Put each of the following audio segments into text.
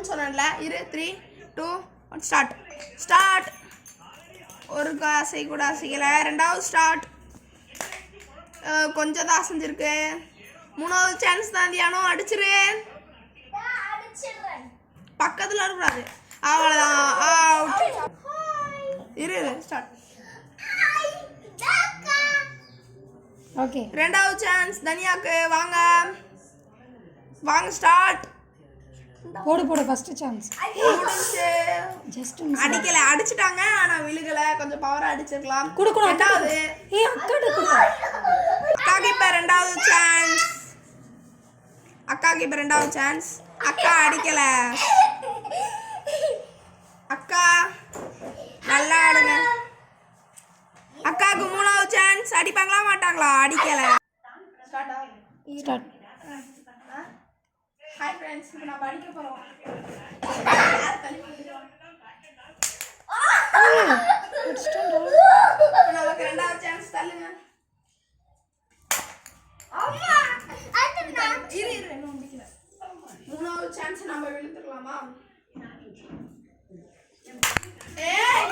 1 சொன்னேன்ல. இரு 3 2 1 ஸ்டார்ட். ஒரு காசை கூட அசைக்கல. ரெண்டாவது ஸ்டார்ட். கொஞ்சம் தான் அசைஞ்சிருக்கு. மூணாவது சான்ஸ் தான் தியானோ. அடிச்சிரு. பக்கத்தில் இருக்கக்கூடாது. அவ்வளோதான். அவுட். இரு ஸ்டார்ட். ஓகே ரெண்டாவது சான்ஸ் தனியாக்கு. வாங்க ஸ்டார்ட். போடு ஃபர்ஸ்ட் சான்ஸ். முடிஞ்சு. ஜஸ்ட் அடிக்கல. அடிச்சிட்டாங்க ஆனா விழுகல. கொஞ்சம் பவரா அடிச்சிருக்கலாம். ரெண்டாவது அக்காக்கு இப்ப ரெண்டாவது சான்ஸ். அக்கா அடிக்கல. அக்கா நல்லா ஆடுங்க. அக்காவுக்கு மூணாவது சான்ஸ். அடிப்பாங்களா மாட்டாங்களா? அடிக்கல. ஸ்டார்ட். ஹாய் ஃப்ரெண்ட்ஸ், இப்போ நம்ம அடிக்க போறோம். நமக்கு ரெண்டாவது சான்ஸ். தள்ளுங்க. இரு மூணாவது சான்ஸ் நம்ம விழுந்துடலாமா?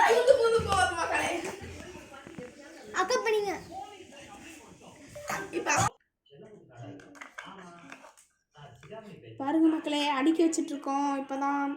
புது போகுது மக்களே. அக்கா பண்ணீங்க. இப்ப பாருங்க மக்களே, அடிக்க வச்சுட்டு இருக்கோம். இப்பதான்